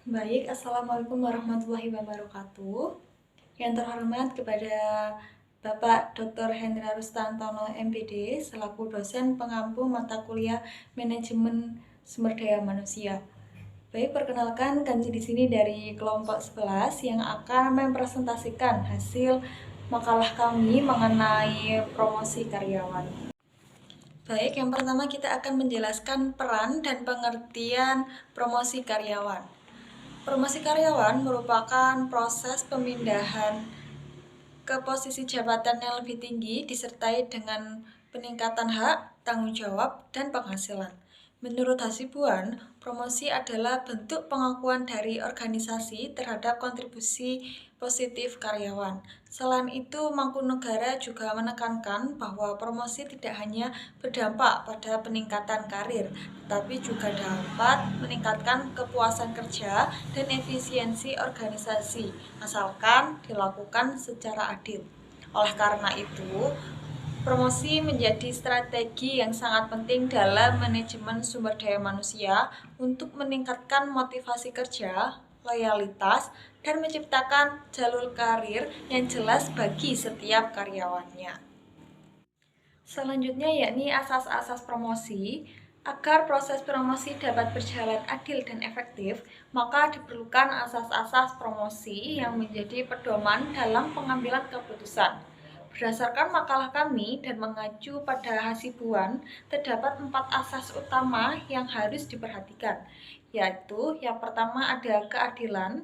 Baik, Assalamualaikum warahmatullahi wabarakatuh. Yang terhormat kepada Bapak Dr. Hendra Rustantono MPD selaku dosen pengampu mata kuliah Manajemen Sumber Daya Manusia. Baik, perkenalkan kami di sini dari kelompok 11 yang akan mempresentasikan hasil makalah kami mengenai promosi karyawan. Baik, yang pertama kita akan menjelaskan peran dan pengertian promosi karyawan. Promosi karyawan merupakan proses pemindahan ke posisi jabatan yang lebih tinggi disertai dengan peningkatan hak, tanggung jawab, dan penghasilan. Menurut Hasibuan, promosi adalah bentuk pengakuan dari organisasi terhadap kontribusi positif karyawan. Selain itu, Mangkunegara juga menekankan bahwa promosi tidak hanya berdampak pada peningkatan karir, tetapi juga dapat meningkatkan kepuasan kerja dan efisiensi organisasi, asalkan dilakukan secara adil. Oleh karena itu, promosi menjadi strategi yang sangat penting dalam manajemen sumber daya manusia untuk meningkatkan motivasi kerja, loyalitas, dan menciptakan jalur karir yang jelas bagi setiap karyawannya. Selanjutnya yakni asas-asas promosi. Agar proses promosi dapat berjalan adil dan efektif, maka diperlukan asas-asas promosi yang menjadi pedoman dalam pengambilan keputusan. Berdasarkan makalah kami dan mengacu pada Hasibuan, terdapat 4 asas utama yang harus diperhatikan, yaitu yang pertama ada keadilan,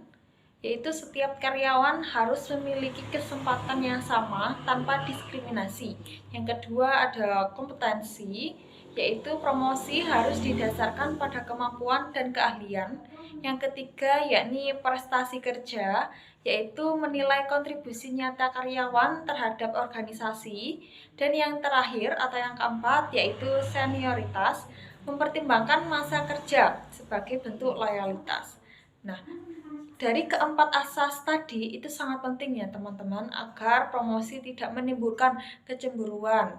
yaitu setiap karyawan harus memiliki kesempatan yang sama tanpa diskriminasi. Yang kedua ada kompetensi, yaitu promosi harus didasarkan pada kemampuan dan keahlian. Yang ketiga yakni prestasi kerja, yaitu menilai kontribusi nyata karyawan terhadap organisasi. Dan yang terakhir atau yang keempat yaitu senioritas, mempertimbangkan masa kerja sebagai bentuk loyalitas. Nah, dari keempat asas tadi itu sangat penting ya teman-teman agar promosi tidak menimbulkan kecemburuan,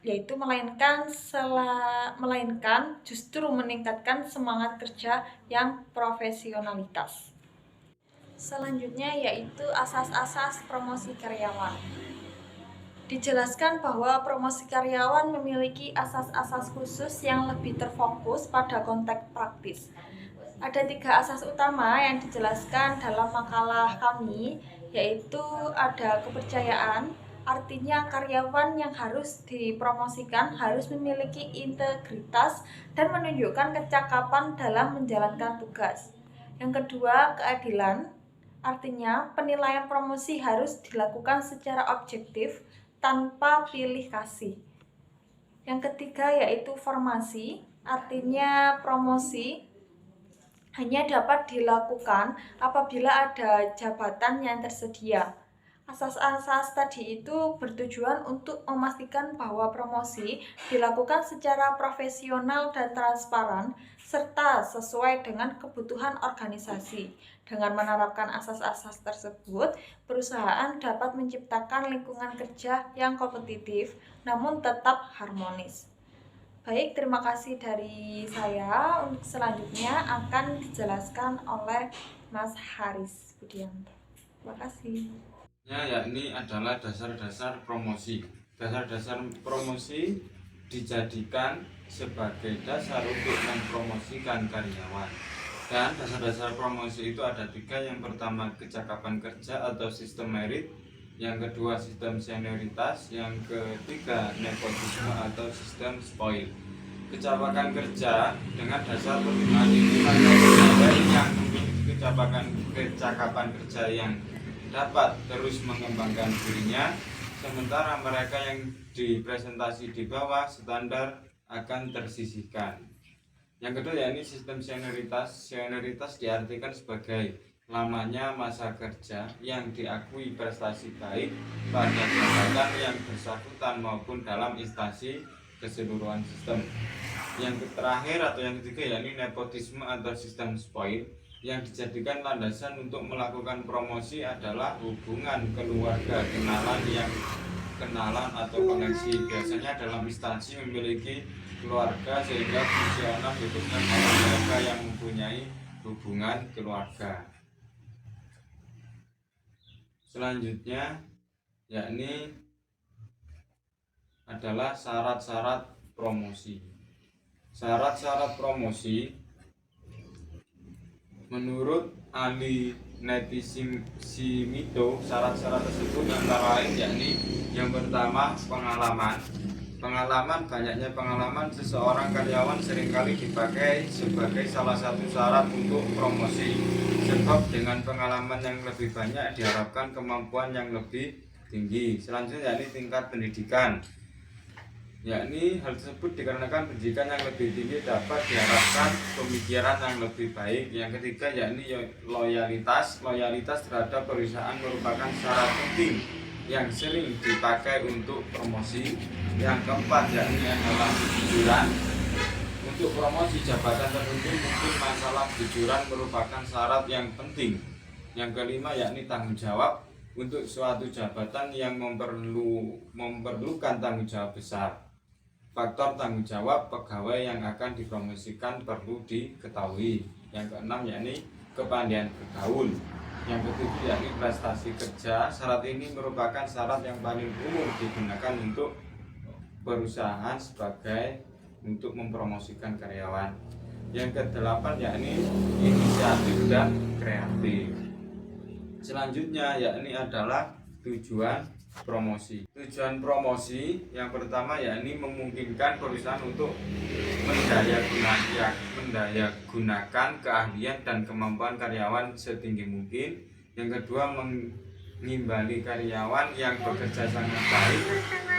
yaitu melainkan justru meningkatkan semangat kerja yang profesionalitas. Selanjutnya yaitu asas-asas promosi karyawan. Dijelaskan bahwa promosi karyawan memiliki asas-asas khusus yang lebih terfokus pada konteks praktis. Ada 3 asas utama yang dijelaskan dalam makalah kami, yaitu ada kepercayaan, artinya karyawan yang harus dipromosikan harus memiliki integritas dan menunjukkan kecakapan dalam menjalankan tugas. Yang kedua, keadilan, artinya penilaian promosi harus dilakukan secara objektif tanpa pilih kasih. Yang ketiga yaitu formasi, artinya promosi hanya dapat dilakukan apabila ada jabatan yang tersedia. Asas-asas tadi itu bertujuan untuk memastikan bahwa promosi dilakukan secara profesional dan transparan serta sesuai dengan kebutuhan organisasi. Dengan menerapkan asas-asas tersebut, perusahaan dapat menciptakan lingkungan kerja yang kompetitif namun tetap harmonis. Baik, terima kasih dari saya. Untuk selanjutnya akan dijelaskan oleh Mas Haris Budianto. Terima kasih. Yakni adalah dasar-dasar promosi. Dasar-dasar promosi dijadikan sebagai dasar untuk mempromosikan karyawan. Dan dasar-dasar promosi itu ada 3. Yang pertama kecakapan kerja atau sistem merit, yang kedua sistem senioritas, yang ketiga nepotisme atau sistem spoil. Kecakapan kerja dengan dasar pertimbangan ini yang memiliki kecakapan kerja yang dapat terus mengembangkan dirinya, sementara mereka yang dipresentasi di bawah standar akan tersisihkan. Yang kedua yakni sistem senioritas. Senioritas diartikan sebagai lamanya masa kerja yang diakui prestasi baik pada jabatan yang bersangkutan maupun dalam instansi keseluruhan sistem. Yang terakhir atau yang ketiga yakni nepotisme atau sistem spoil, yang dijadikan landasan untuk melakukan promosi adalah hubungan keluarga, kenalan atau koneksi. Biasanya dalam instansi memiliki keluarga sehingga fungsional hidupnya mereka yang mempunyai hubungan keluarga. Selanjutnya yakni adalah syarat-syarat promosi. Syarat-syarat promosi menurut ahli Netisimito, syarat-syarat tersebut antara lain yakni yang pertama pengalaman. Banyaknya pengalaman seseorang karyawan seringkali dipakai sebagai salah satu syarat untuk promosi. Sebab dengan pengalaman yang lebih banyak diharapkan kemampuan yang lebih tinggi. Selanjutnya yakni tingkat pendidikan. Yakni hal tersebut dikarenakan pendidikan yang lebih tinggi dapat diharapkan pemikiran yang lebih baik. Yang ketiga yakni loyalitas. Loyalitas terhadap perusahaan merupakan syarat penting yang sering dipakai untuk promosi. Yang keempat yakni adalah kejujuran. Untuk promosi jabatan tertentu mungkin masalah kejujuran merupakan syarat yang penting. Yang kelima yakni tanggung jawab. Untuk suatu jabatan yang memerlukan tanggung jawab besar, faktor tanggung jawab pegawai yang akan dipromosikan perlu diketahui. Yang keenam yakni kepandaian bergaul. Yang ketujuh yakni prestasi kerja. Syarat ini merupakan syarat yang paling umum digunakan untuk perusahaan untuk mempromosikan karyawan. Yang kedelapan yakni inisiatif dan kreatif. Selanjutnya yakni adalah tujuan promosi. Tujuan promosi yang pertama yakni memungkinkan perusahaan untuk mendayagunakan keahlian dan kemampuan karyawan setinggi mungkin. Yang kedua mengimbali karyawan yang bekerja sangat baik.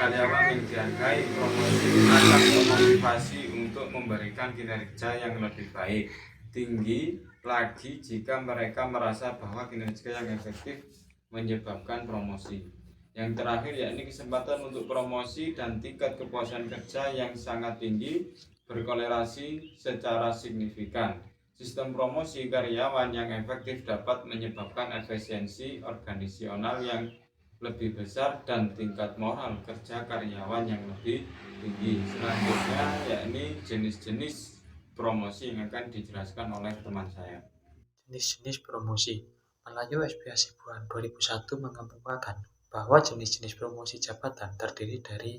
Karyawan yang dihargai promosi akan memotivasi untuk memberikan kinerja yang lebih baik. Tinggi lagi jika mereka merasa bahwa kinerja yang efektif menyebabkan promosi. Yang terakhir yakni kesempatan untuk promosi dan tingkat kepuasan kerja yang sangat tinggi berkorelasi secara signifikan. Sistem promosi karyawan yang efektif dapat menyebabkan efisiensi organisasional yang lebih besar dan tingkat moral kerja karyawan yang lebih tinggi. Selanjutnya yakni jenis-jenis promosi yang akan dijelaskan oleh teman saya. Jenis-jenis promosi. Melayu SPH Hasibuan 2001 mengemukakan bahwa jenis-jenis promosi jabatan terdiri dari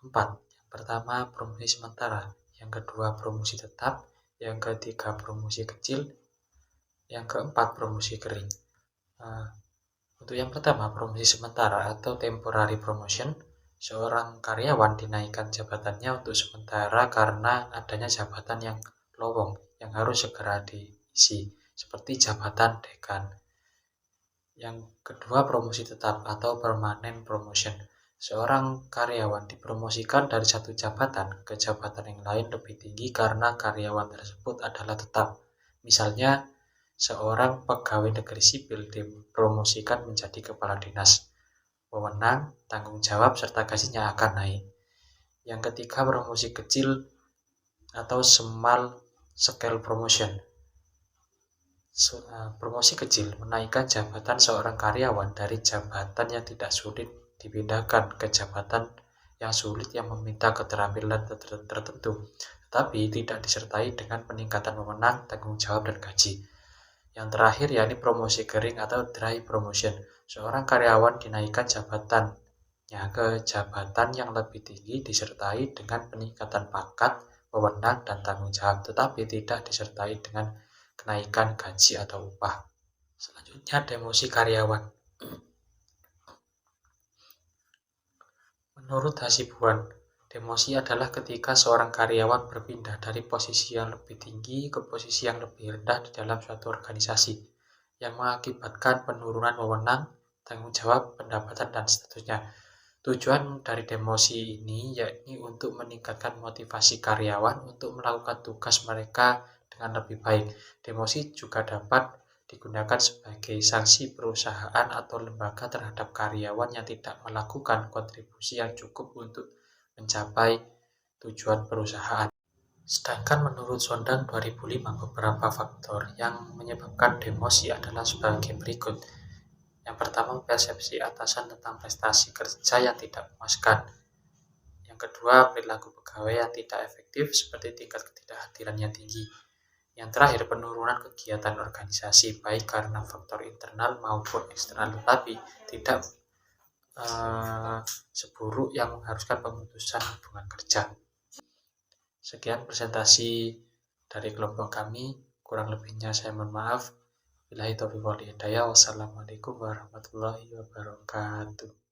4. Yang pertama, promosi sementara. Yang kedua, promosi tetap. Yang ketiga, promosi kecil. Yang keempat, promosi kering. Untuk yang pertama, promosi sementara atau temporary promotion. Seorang karyawan dinaikkan jabatannya untuk sementara karena adanya jabatan yang lowong yang harus segera diisi, seperti jabatan dekan. Yang kedua, promosi tetap atau permanent promotion. Seorang karyawan dipromosikan dari satu jabatan ke jabatan yang lain lebih tinggi karena karyawan tersebut adalah tetap. Misalnya, seorang pegawai negeri sipil dipromosikan menjadi kepala dinas. Wewenang, tanggung jawab, serta gajinya akan naik. Yang ketiga, promosi kecil atau small scale promotion. Promosi kecil menaikkan jabatan seorang karyawan dari jabatan yang tidak sulit dipindahkan ke jabatan yang sulit yang meminta keterampilan tertentu, tetapi tidak disertai dengan peningkatan wewenang, tanggung jawab, dan gaji. Yang terakhir yakni promosi kering atau dry promotion. Seorang karyawan dinaikkan jabatannya ke jabatan yang lebih tinggi disertai dengan peningkatan pangkat, wewenang, dan tanggung jawab, tetapi tidak disertai dengan kenaikan gaji atau upah. Selanjutnya, demosi karyawan. Menurut Hasibuan, demosi adalah ketika seorang karyawan berpindah dari posisi yang lebih tinggi ke posisi yang lebih rendah di dalam suatu organisasi, yang mengakibatkan penurunan wewenang, tanggung jawab, pendapatan, dan seterusnya. Tujuan dari demosi ini yakni untuk meningkatkan motivasi karyawan untuk melakukan tugas mereka dengan lebih baik. Demosi juga dapat digunakan sebagai sanksi perusahaan atau lembaga terhadap karyawan yang tidak melakukan kontribusi yang cukup untuk mencapai tujuan perusahaan. Sedangkan menurut Sondang 2005, beberapa faktor yang menyebabkan demosi adalah sebagai berikut. Yang pertama, persepsi atasan tentang prestasi kerja yang tidak memuaskan. Yang kedua, perilaku pegawai yang tidak efektif seperti tingkat ketidakhadiran yang tinggi. Yang terakhir, penurunan kegiatan organisasi baik karena faktor internal maupun eksternal, tetapi tidak seburuk yang mengharuskan pemutusan hubungan kerja. Sekian presentasi dari kelompok kami, kurang lebihnya saya mohon maaf. Billahi taufiq wal hidayah. Wassalamualaikum warahmatullahi wabarakatuh.